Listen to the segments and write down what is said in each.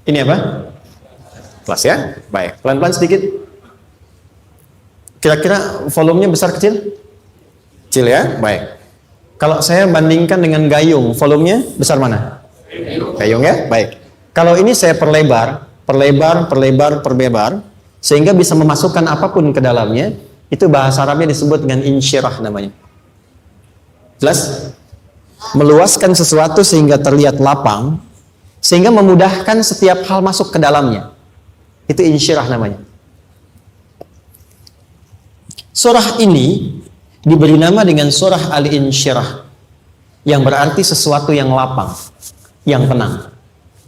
Ini apa? Kelas ya? Baik, pelan-pelan sedikit. Kira-kira volumenya besar kecil? Kecil ya? Baik. Kalau saya bandingkan dengan gayung, volumenya besar mana? Gayung ya? Baik. Kalau ini saya perlebar, sehingga bisa memasukkan apapun ke dalamnya, itu bahasa Arabnya disebut dengan insyirah namanya. Jelas? Meluaskan sesuatu sehingga terlihat lapang, sehingga memudahkan setiap hal masuk ke dalamnya. Itu insyirah namanya. Surah ini diberi nama dengan surah Al-Insyirah, yang berarti sesuatu yang lapang, yang tenang,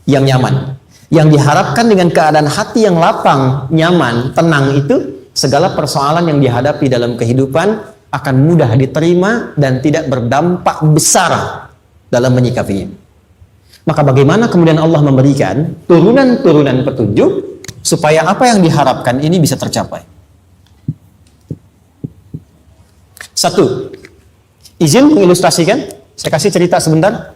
yang nyaman. Yang diharapkan dengan keadaan hati yang lapang, nyaman, tenang itu, segala persoalan yang dihadapi dalam kehidupan akan mudah diterima dan tidak berdampak besar dalam menyikapinya. Maka bagaimana kemudian Allah memberikan turunan-turunan petunjuk supaya apa yang diharapkan ini bisa tercapai. Satu, izin mengilustrasikan, saya kasih cerita sebentar.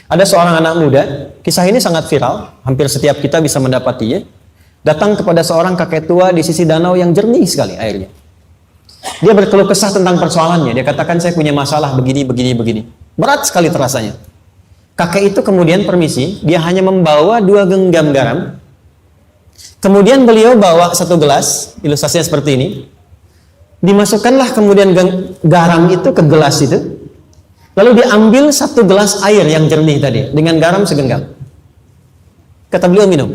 Ada seorang anak muda, kisah ini sangat viral, hampir setiap kita bisa mendapatinya. Datang kepada seorang kakek tua di sisi danau yang jernih sekali airnya. Dia berkeluh kesah tentang persoalannya. Dia katakan, saya punya masalah begini. Berat sekali terasanya. Kakek itu kemudian permisi, dia hanya membawa 2 genggam garam. Kemudian beliau bawa 1 gelas, ilustrasinya seperti ini. Dimasukkanlah kemudian garam itu ke gelas itu. Lalu diambil 1 gelas air yang jernih tadi dengan garam segenggam. Kata beliau, minum.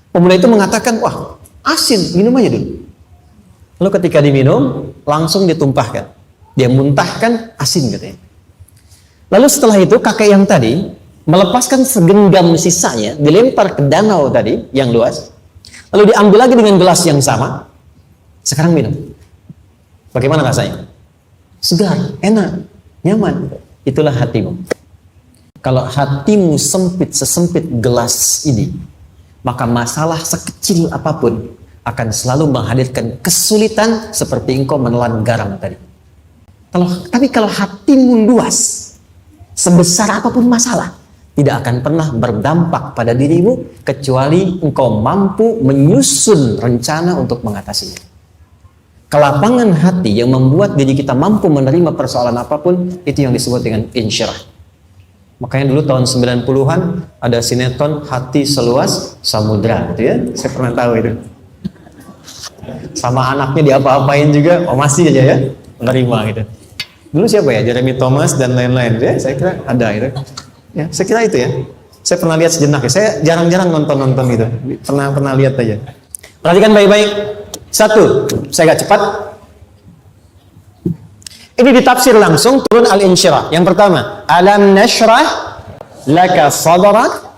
Pemuda itu mengatakan, wah asin, minum aja dulu. Lalu ketika diminum, langsung ditumpahkan. Dia muntahkan asin katanya. Lalu setelah itu kakek yang tadi melepaskan segenggam sisanya, dilempar ke danau tadi yang luas. Lalu diambil lagi dengan gelas yang sama. Sekarang minum. Bagaimana rasanya? Segar, enak, nyaman. Itulah hatimu. Kalau hatimu sempit sesempit gelas ini, maka masalah sekecil apapun akan selalu menghadirkan kesulitan seperti engkau menelan garam tadi. Tapi kalau hatimu luas, sebesar apapun masalah, tidak akan pernah berdampak pada dirimu kecuali engkau mampu menyusun rencana untuk mengatasinya. Kelapangan hati yang membuat diri kita mampu menerima persoalan apapun, itu yang disebut dengan insyirah. Makanya dulu tahun 90-an ada sinetron Hati Seluas Samudra, gitu ya. Saya pernah tahu itu. Sama anaknya diapa-apain juga, oh masih aja ya, menerima gitu. Dulu siapa ya? Jeremy Thomas dan lain-lain, ya. Saya kira ada itu. Ya, saya kira itu ya. Saya pernah lihat sejenak ya. Saya jarang-jarang nonton gitu. Pernah lihat aja. Perhatikan baik-baik. 1, saya agak cepat. Ini ditafsir langsung turun Al-Insyirah. Yang pertama, alam nashrah laka sadrak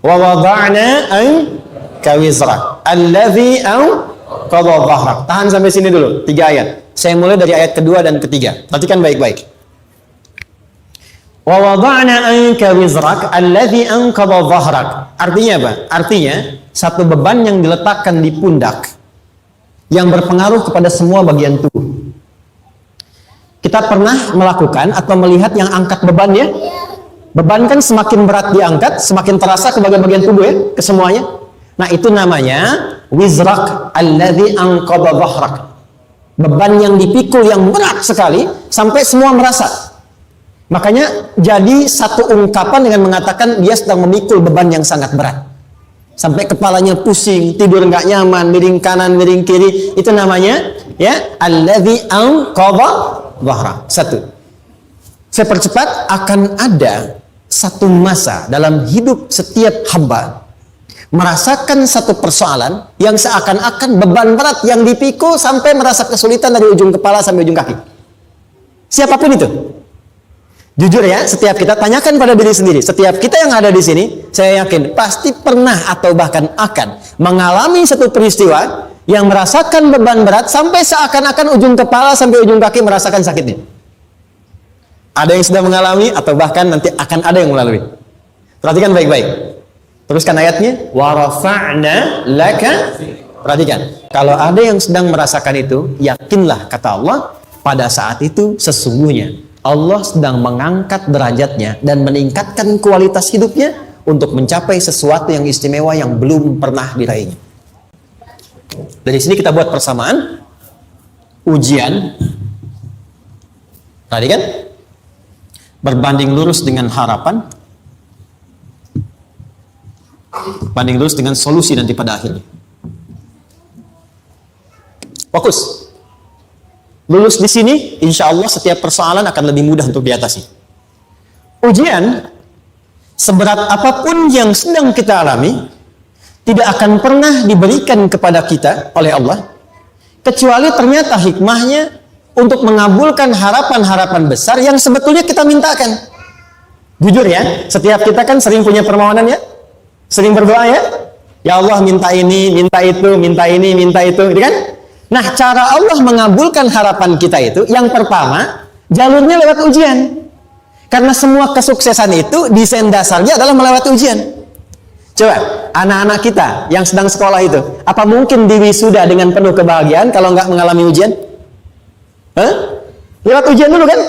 wa wada'na anka wizrak alladhi anqadha dhahrak. Tahan sampai sini dulu, 3 ayat. Saya mulai dari ayat kedua dan ketiga. Perhatikan baik-baik. Wa wada'na anka wizrak alladhi anqadha dhahrak. Artinya apa? Artinya satu beban yang diletakkan di pundak yang berpengaruh kepada semua bagian tubuh. Kita pernah melakukan atau melihat yang angkat beban ya? Beban kan semakin berat diangkat, semakin terasa ke bagian-bagian tubuh ya, ke semuanya. Nah, itu namanya wizrak alladzi anqadha dhahrak. Beban yang dipikul yang berat sekali sampai semua merasa. Makanya jadi satu ungkapan dengan mengatakan dia sedang memikul beban yang sangat berat. Sampai kepalanya pusing, tidur nggak nyaman, miring kanan, miring kiri. Itu namanya ya alladzi anqadha dhahrak. 1. Saya percepat, akan ada satu masa dalam hidup setiap hamba merasakan satu persoalan yang seakan-akan beban berat yang dipikul sampai merasa kesulitan dari ujung kepala sampai ujung kaki. Siapapun itu. Jujur ya, setiap kita tanyakan pada diri sendiri. Setiap kita yang ada di sini, saya yakin pasti pernah atau bahkan akan mengalami satu peristiwa yang merasakan beban berat sampai seakan-akan ujung kepala sampai ujung kaki merasakan sakitnya. Ada yang sudah mengalami atau bahkan nanti akan ada yang melalui. Perhatikan baik-baik. Teruskan ayatnya. Wa rafa'na laka. Perhatikan. Kalau ada yang sedang merasakan itu, yakinlah kata Allah, pada saat itu sesungguhnya Allah sedang mengangkat derajatnya dan meningkatkan kualitas hidupnya untuk mencapai sesuatu yang istimewa yang belum pernah diraihnya. Dari sini kita buat persamaan ujian tadi kan berbanding lurus dengan harapan, banding lurus dengan solusi nanti pada akhirnya. Fokus. Lulus di sini, insya Allah setiap persoalan akan lebih mudah untuk diatasi. Ujian, seberat apapun yang sedang kita alami, tidak akan pernah diberikan kepada kita oleh Allah, kecuali ternyata hikmahnya untuk mengabulkan harapan-harapan besar yang sebetulnya kita mintakan. Jujur ya, setiap kita kan sering punya permohonan ya, sering berdoa ya, ya Allah minta ini, minta itu, minta ini, minta itu, gitu kan? Nah, cara Allah mengabulkan harapan kita itu, yang pertama, jalurnya lewat ujian. Karena semua kesuksesan itu, desain dasarnya adalah melewati ujian. Coba, anak-anak kita yang sedang sekolah itu, apa mungkin diwisuda dengan penuh kebahagiaan kalau nggak mengalami ujian? Hah? Lewat ujian dulu kan?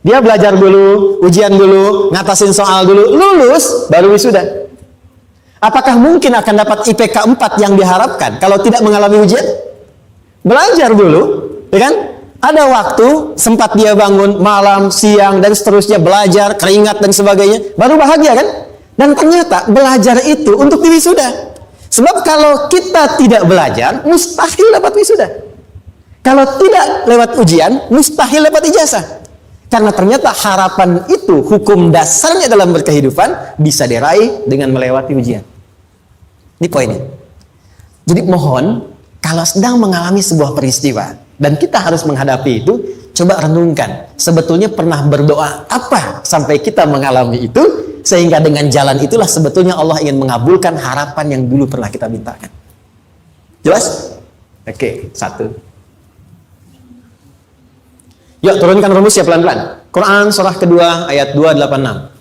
Dia belajar dulu, ujian dulu, ngatasin soal dulu, lulus, baru wisuda. Apakah mungkin akan dapat IPK 4 yang diharapkan kalau tidak mengalami ujian? Belajar dulu, ya kan? Ada waktu, sempat dia bangun malam, siang, dan seterusnya belajar, keringat dan sebagainya, baru bahagia kan? Dan ternyata belajar itu untuk diwisuda. Sebab kalau kita tidak belajar, mustahil dapat wisuda. Kalau tidak lewat ujian, mustahil dapat ijazah. Karena ternyata harapan itu, hukum dasarnya dalam berkehidupan, bisa diraih dengan melewati ujian. Ini poinnya. Jadi mohon, kalau sedang mengalami sebuah peristiwa dan kita harus menghadapi itu, coba renungkan, sebetulnya pernah berdoa apa sampai kita mengalami itu, sehingga dengan jalan itulah sebetulnya Allah ingin mengabulkan harapan yang dulu pernah kita mintakan. Jelas? Oke, satu. Yuk turunkan rumus ya pelan-pelan. Quran surah kedua ayat 286.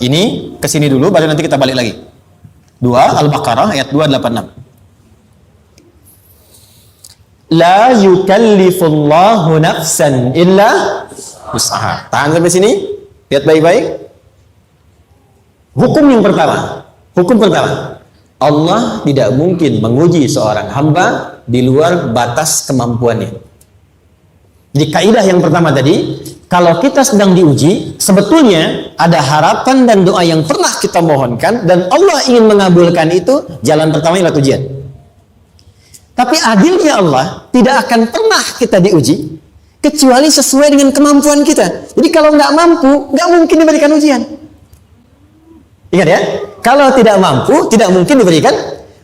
Ini kesini dulu, baru nanti kita balik lagi. 2 Al-Baqarah ayat 286. La yukallifullahu nafsan illa wus'aha. Tahan sampai sini. Lihat baik-baik. Hukum yang pertama. Hukum pertama. Allah tidak mungkin menguji seorang hamba di luar batas kemampuannya. Jadi kaidah yang pertama tadi, kalau kita sedang diuji, sebetulnya ada harapan dan doa yang pernah kita mohonkan dan Allah ingin mengabulkan itu, jalan pertama adalah ujian. Tapi adilnya Allah tidak akan pernah kita diuji kecuali sesuai dengan kemampuan kita. Jadi kalau nggak mampu, nggak mungkin diberikan ujian. Ingat ya, kalau tidak mampu, tidak mungkin diberikan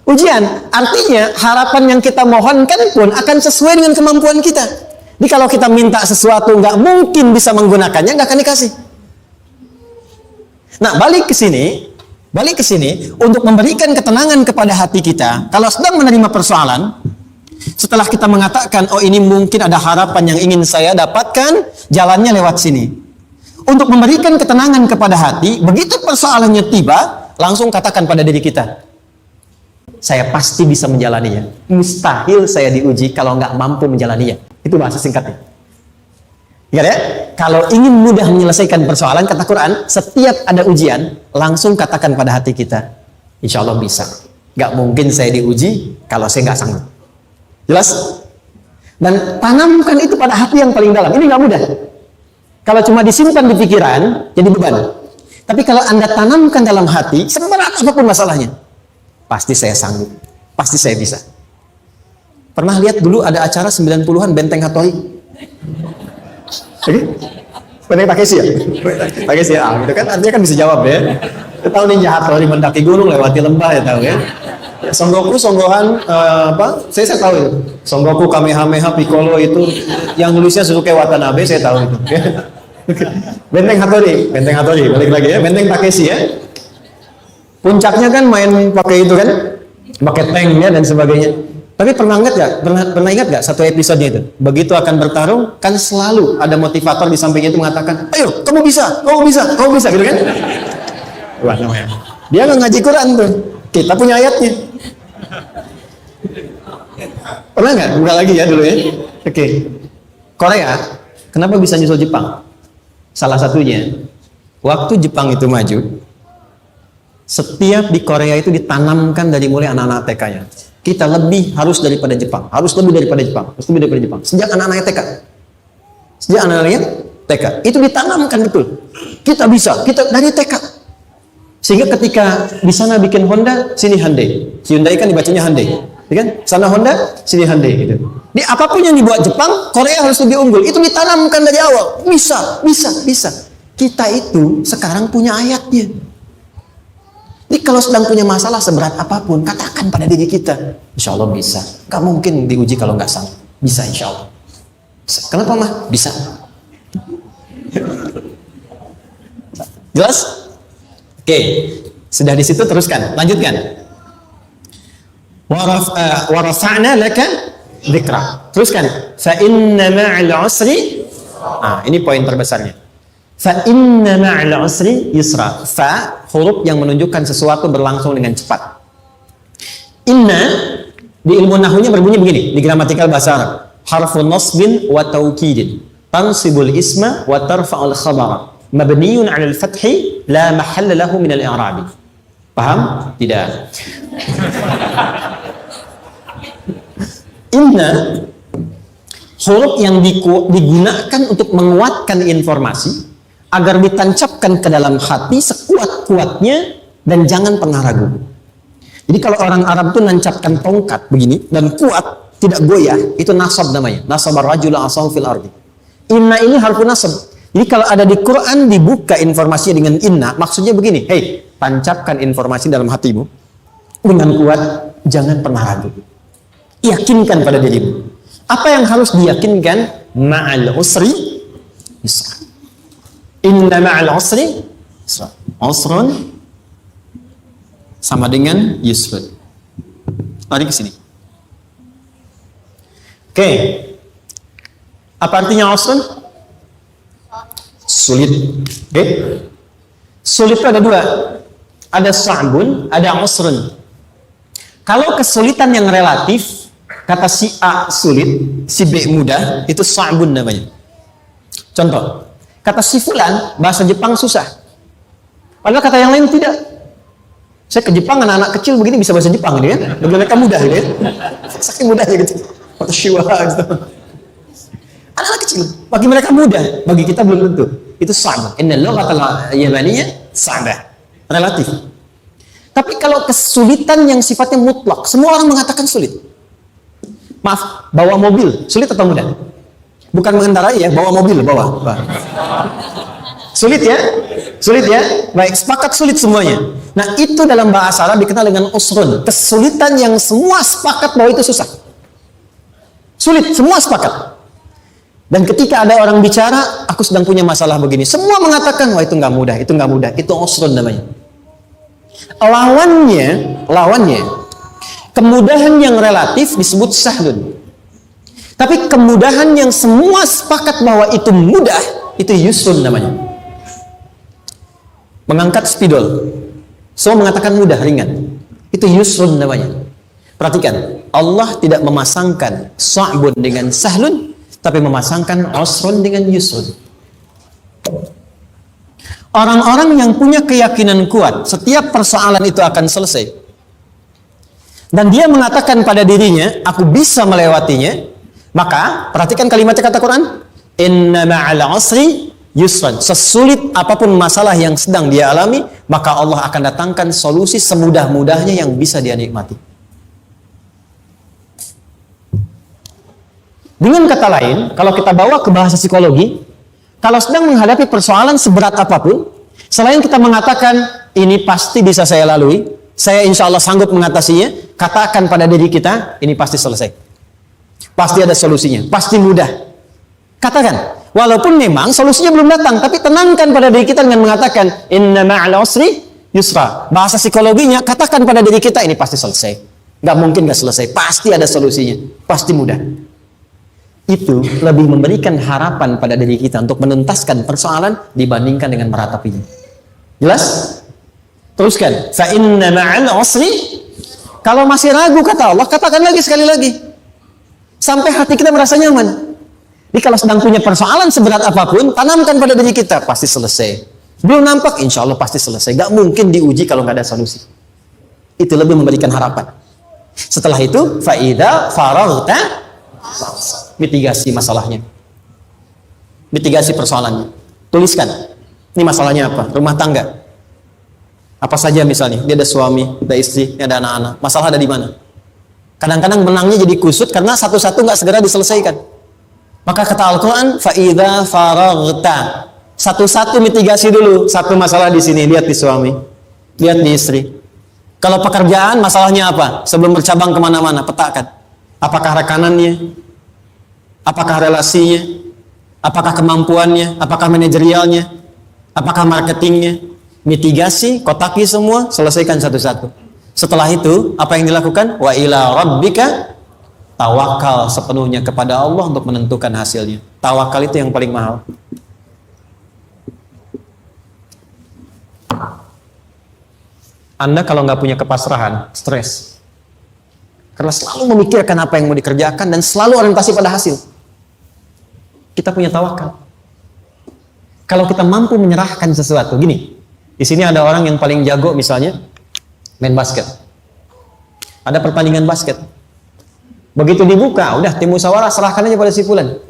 ujian. Artinya harapan yang kita mohonkan pun akan sesuai dengan kemampuan kita. Jadi kalau kita minta sesuatu nggak mungkin bisa menggunakannya, nggak akan dikasih. Nah, balik ke sini untuk memberikan ketenangan kepada hati kita. Kalau sedang menerima persoalan, setelah kita mengatakan, oh ini mungkin ada harapan yang ingin saya dapatkan, jalannya lewat sini. Untuk memberikan ketenangan kepada hati, begitu persoalannya tiba, langsung katakan pada diri kita, saya pasti bisa menjalaninya. Mustahil saya diuji kalau nggak mampu menjalaninya. Itu bahasa singkatnya. Ingat ya, kalau ingin mudah menyelesaikan persoalan, kata Quran, setiap ada ujian, langsung katakan pada hati kita, insya Allah bisa. Gak mungkin saya diuji kalau saya nggak sanggup. Jelas? Dan tanamkan itu pada hati yang paling dalam. Ini nggak mudah. Kalau cuma disimpan di pikiran, jadi beban. Tapi kalau Anda tanamkan dalam hati, seberat apapun masalahnya, pasti saya sanggup, pasti saya bisa. Pernah lihat dulu ada acara 90-an Benteng Hattori? Benteng Takeshi ya? Takeshi ya, gitu kan artinya kan bisa jawab ya. Kita tahu Ninja Hattori mendaki gunung lewati lembah ya tahu ya. Son Goku, Son Gohan, saya tahu itu. Son Goku, Kamehameha, Piccolo itu yang nulisnya Suzuki Watanabe, saya tahu itu. Benteng Hattori, balik lagi ya. Benteng Takeshi ya. Puncaknya kan main pakai itu kan, pakai tanknya dan sebagainya. Tapi pernah ingat gak satu episodenya itu? Begitu akan bertarung, kan selalu ada motivator di sampingnya itu mengatakan, ayo, kamu bisa, gitu kan? Wah, namanya. Dia nggak ngaji Quran tuh. Kita punya ayatnya. Pernah nggak? Buka lagi ya dulu ya. Oke. Korea, kenapa bisa nyusul Jepang? Salah satunya, waktu Jepang itu maju, setiap di Korea itu ditanamkan dari mulai anak-anak TK-nya. Kita harus lebih daripada Jepang, harus lebih daripada Jepang. Sejak anak-anaknya TK. Sejak anak-anaknya TK. Itu ditanamkan betul. Kita bisa, kita dari TK. Sehingga ketika di sana bikin Honda, sini Hyundai. Hyundai kan dibacanya Hyundai. Ya kan? Sana Honda, sini Hyundai gitu. Di apapun yang dibuat Jepang, Korea harus lebih unggul. Itu ditanamkan dari awal. Bisa. Kita itu sekarang punya ayatnya. Jadi kalau sedang punya masalah seberat apapun, katakan pada diri kita, insya Allah bisa. Gak mungkin diuji kalau nggak sanggup. Bisa insya Allah. Bisa. Kenapa mah? Bisa. Jelas? Oke. Sudah di situ teruskan. Lanjutkan. Warafa'na laka dzikra. Teruskan. Fa inna ma'al usri. Ini poin terbesarnya. Fa inna ma'al usri yusra. Fa huruf yang menunjukkan sesuatu berlangsung dengan cepat. Inna di ilmu nahwunya berbunyi begini di gramatikal bahasa Arab. Harfun nasbin wa taukidin. Tansibul isma wa tarfa'ul khabara. Mabniyun 'alal fathi la mahalla lahu min al-i'rabi. Paham? Tidak. Inna huruf yang digunakan untuk menguatkan informasi agar ditancapkan ke dalam hati sekuat-kuatnya dan jangan pernah ragu. Jadi kalau orang Arab itu nancapkan tongkat begini dan kuat, tidak goyah, itu nasab namanya. Nasabar rajula asahu fil ardi. Inna ini harfu nasab. Jadi kalau ada di Quran dibuka informasinya dengan inna, maksudnya begini, hei, tancapkan informasi dalam hatimu dengan kuat, jangan pernah ragu. Yakinkan pada dirimu. Apa yang harus diyakinkan? Ma'al usri yusra. Inna ma'al usri yusra. Usrun sama dengan yusrun. Mari ke sini. Oke. Apa artinya usrun? Sulit. Oke. Sulit itu ada dua. Ada sa'bun, ada usrun. Kalau kesulitan yang relatif, kata si A sulit, si B mudah, itu sa'bun namanya. Contoh, kata si fulan, bahasa Jepang susah. Padahal kata yang lain tidak. Saya ke Jepang, anak-anak kecil begini bisa bahasa Jepang gitu ya. Dan mereka mudah gitu ya. Saking mudahnya gitu. Atau shiwa gitu. Anak-anak kecil, bagi mereka mudah, bagi kita belum tentu. Itu sa'bun. Inna lughatal yamaniyah sa'bah. Relatif. Tapi kalau kesulitan yang sifatnya mutlak, semua orang mengatakan sulit. Maaf, bawa mobil, sulit atau mudah? Bukan mengendarai ya, bawa mobil, bawa. Sulit ya? Sulit ya? Baik, sepakat sulit semuanya. Nah, itu dalam bahasa Arab dikenal dengan usrun. Kesulitan yang semua sepakat bahwa itu susah. Sulit, semua sepakat. Dan ketika ada orang bicara, aku sedang punya masalah begini. Semua mengatakan, wah itu nggak mudah, itu nggak mudah. Itu usrun namanya. Lawannya, kemudahan yang relatif disebut sahlun. Tapi kemudahan yang semua sepakat bahwa itu mudah, itu yusrun namanya. Mengangkat spidol, semua mengatakan mudah, ringan. Itu yusrun namanya. Perhatikan, Allah tidak memasangkan sa'bun dengan sahlun, tapi memasangkan usrun dengan yusrun. Orang-orang yang punya keyakinan kuat, setiap persoalan itu akan selesai. Dan dia mengatakan pada dirinya, aku bisa melewatinya. Maka, perhatikan kalimat kata Quran. Inna ma'al usri yusran. Sesulit apapun masalah yang sedang dia alami, maka Allah akan datangkan solusi semudah-mudahnya yang bisa dia nikmati. Dengan kata lain, kalau kita bawa ke bahasa psikologi, kalau sedang menghadapi persoalan seberat apapun, selain kita mengatakan, ini pasti bisa saya lalui, saya insya Allah sanggup mengatasinya, katakan pada diri kita, ini pasti selesai. Pasti ada solusinya, pasti mudah. Katakan, walaupun memang solusinya belum datang, tapi tenangkan pada diri kita dengan mengatakan, inna ma'al usri yusra. Bahasa psikologinya, katakan pada diri kita, ini pasti selesai. Gak mungkin gak selesai, pasti ada solusinya, pasti mudah. Itu lebih memberikan harapan pada diri kita untuk menuntaskan persoalan dibandingkan dengan meratapinya. Jelas? Teruskan. Fa inna ma'al usri. Kalau masih ragu kata Allah, katakan lagi sekali lagi. Sampai hati kita merasa nyaman. Jadi kalau sedang punya persoalan seberat apapun, tanamkan pada diri kita, pasti selesai. Belum nampak, insya Allah pasti selesai. Gak mungkin diuji kalau nggak ada solusi. Itu lebih memberikan harapan. Setelah itu, faida faraghta, mitigasi masalahnya. Mitigasi persoalannya. Tuliskan. Ini masalahnya apa? Rumah tangga. Apa saja misalnya, dia ada suami, ada istri, ada anak-anak. Masalah ada di mana? Kadang-kadang menangnya jadi kusut karena satu-satu nggak segera diselesaikan. Maka kata Al-Quran, faida faraghta. Satu-satu mitigasi dulu. Satu masalah di sini, lihat di suami, lihat di istri. Kalau pekerjaan, masalahnya apa? Sebelum bercabang kemana-mana, petakan. Apakah rekanannya? Apakah relasinya? Apakah kemampuannya? Apakah manajerialnya? Apakah marketingnya? Mitigasi, kotaki semua, selesaikan satu-satu. Setelah itu, apa yang dilakukan? Wa ila rabbika, tawakal sepenuhnya kepada Allah untuk menentukan hasilnya. Tawakal itu yang paling mahal. Anda kalau nggak punya kepasrahan, stres. Karena selalu memikirkan apa yang mau dikerjakan dan selalu orientasi pada hasil. Kita punya tawakal. Kalau kita mampu menyerahkan sesuatu, gini. Di sini ada orang yang paling jago misalnya main basket. Ada pertandingan basket. Begitu dibuka, udah tim musyawarah serahkan aja pada si fulan.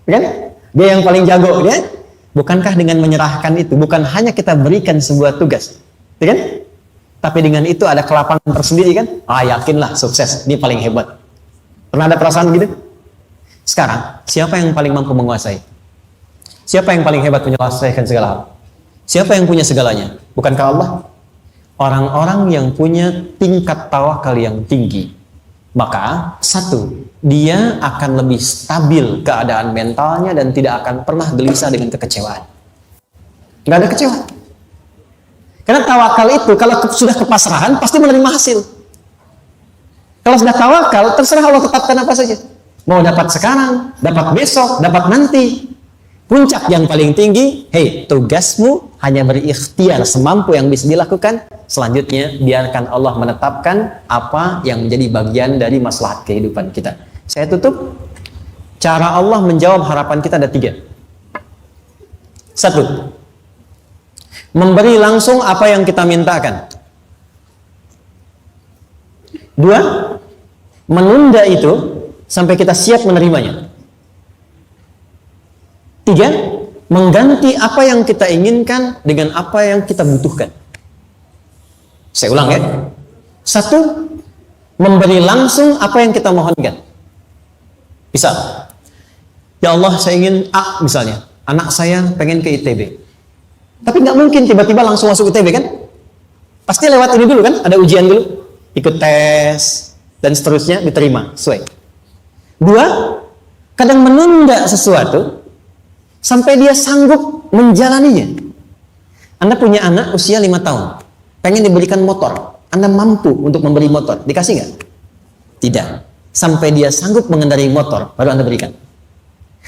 Kan? Dia yang paling jago, ya? Bukankah dengan menyerahkan itu bukan hanya kita berikan sebuah tugas, ya kan? Tapi dengan itu ada kelapangan tersendiri kan? Yakinlah sukses, ini paling hebat. Pernah ada perasaan gitu? Sekarang, siapa yang paling mampu menguasai? Siapa yang paling hebat menyelesaikan segala hal? Siapa yang punya segalanya? Bukankah Allah? Orang-orang yang punya tingkat tawakal yang tinggi. Maka, satu, dia akan lebih stabil keadaan mentalnya dan tidak akan pernah gelisah dengan kekecewaan. Nggak ada kecewa. Karena tawakal itu, kalau sudah kepasrahan, pasti menerima hasil. Kalau sudah tawakal, terserah Allah tetapkan apa saja. Mau dapat sekarang, dapat besok, dapat nanti. Puncak yang paling tinggi, tugasmu hanya berikhtiar semampu yang bisa dilakukan. Selanjutnya, biarkan Allah menetapkan apa yang menjadi bagian dari maslahat kehidupan kita. Saya tutup. Cara Allah menjawab harapan kita ada 3. 1. Memberi langsung apa yang kita mintakan. 2. Menunda itu sampai kita siap menerimanya. 3. Mengganti apa yang kita inginkan dengan apa yang kita butuhkan. Saya ulang ya. 1. Memberi langsung apa yang kita mohonkan. Misal, ya Allah saya ingin A misalnya. Anak saya pengen ke ITB. Tapi nggak mungkin tiba-tiba langsung masuk ITB kan? Pasti lewat ini dulu kan? Ada ujian dulu. Ikut tes dan seterusnya diterima. Sesuai. 2. Kadang menunda sesuatu sampai dia sanggup menjalaninya. Anda punya anak usia 5 tahun. Pengen diberikan motor. Anda mampu untuk memberi motor. Dikasih nggak? Tidak. Sampai dia sanggup mengendarai motor, baru Anda berikan.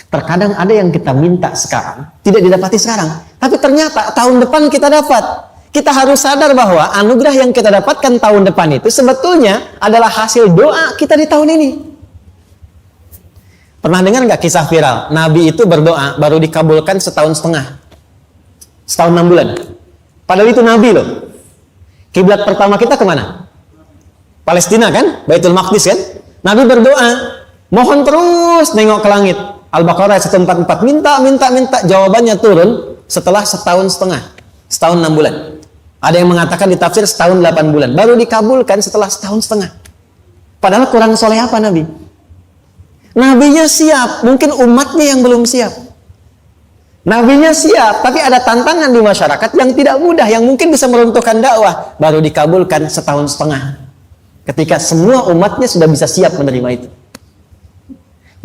Terkadang ada yang kita minta sekarang, tidak didapati sekarang. Tapi ternyata tahun depan kita dapat. Kita harus sadar bahwa anugerah yang kita dapatkan tahun depan itu sebetulnya adalah hasil doa kita di tahun ini. Pernah dengar nggak kisah viral? Nabi itu berdoa, baru dikabulkan setahun setengah. Setahun 6 bulan. Padahal itu Nabi loh. Kiblat pertama kita kemana? Palestina kan? Baitul Maqdis kan? Nabi berdoa, mohon terus nengok ke langit. Al-Baqarah 144, minta, jawabannya turun setelah setahun setengah, setahun 6 bulan. Ada yang mengatakan di tafsir setahun 8 bulan, baru dikabulkan setelah setahun setengah. Padahal kurang soleh apa Nabi? Nabinya siap, mungkin umatnya yang belum siap. Nabinya siap, tapi ada tantangan di masyarakat yang tidak mudah, yang mungkin bisa meruntuhkan dakwah, baru dikabulkan setahun setengah. Ketika semua umatnya sudah bisa siap menerima itu.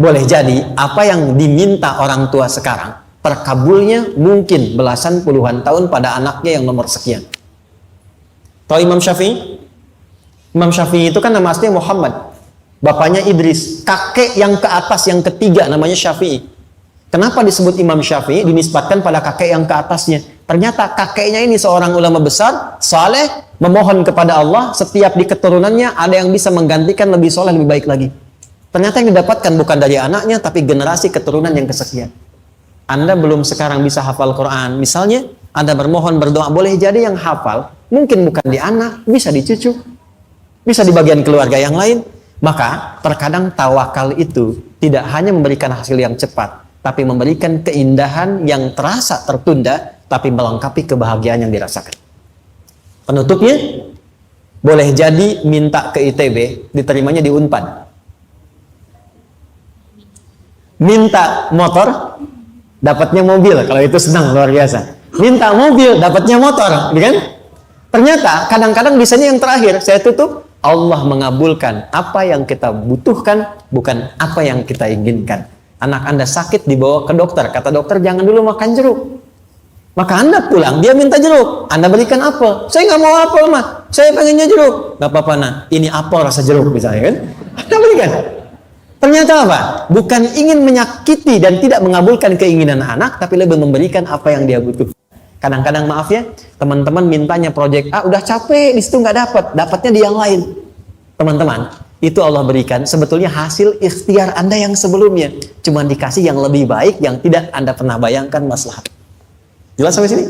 Boleh jadi apa yang diminta orang tua sekarang terkabulnya mungkin belasan puluhan tahun pada anaknya yang nomor sekian. Tahu Imam Syafi'i? Imam Syafi'i itu kan nama aslinya Muhammad. Bapaknya Idris. Kakek yang ke atas yang ketiga namanya Syafi'i. Kenapa disebut Imam Syafi'i? Dinisbatkan pada kakek yang ke atasnya. Ternyata kakeknya ini seorang ulama besar, saleh, memohon kepada Allah. Setiap di keturunannya ada yang bisa menggantikan lebih soleh, lebih baik lagi. Ternyata yang didapatkan bukan dari anaknya, tapi generasi keturunan yang kesekian. Anda belum sekarang bisa hafal Quran. Misalnya, Anda bermohon, berdoa, boleh jadi yang hafal, mungkin bukan di anak, bisa di cucu, bisa di bagian keluarga yang lain. Maka terkadang tawakal itu tidak hanya memberikan hasil yang cepat, tapi memberikan keindahan yang terasa tertunda, tapi melengkapi kebahagiaan yang dirasakan. Penutupnya, boleh jadi minta ke ITB, diterimanya di Unpad. Minta motor, dapatnya mobil, kalau itu senang luar biasa. Minta mobil, dapatnya motor, kan? Ternyata kadang-kadang bisanya yang terakhir, saya tutup, Allah mengabulkan apa yang kita butuhkan, bukan apa yang kita inginkan. Anak Anda sakit, dibawa ke dokter, kata dokter jangan dulu makan jeruk. Maka Anda pulang, dia minta jeruk, Anda berikan apel. Saya nggak mau apel mah, saya pengennya jeruk. Nggak apa-apa nah, ini apel rasa jeruk misalnya kan? Anda berikan. Ternyata apa? Bukan ingin menyakiti dan tidak mengabulkan keinginan anak, tapi lebih memberikan apa yang dia butuh. Kadang-kadang maaf ya, teman-teman mintanya proyek A, udah capek, di situ nggak dapat, dapatnya di yang lain. Teman-teman, itu Allah berikan sebetulnya hasil ikhtiar Anda yang sebelumnya. Cuma dikasih yang lebih baik, yang tidak Anda pernah bayangkan maslahat. Jelas sampai sini?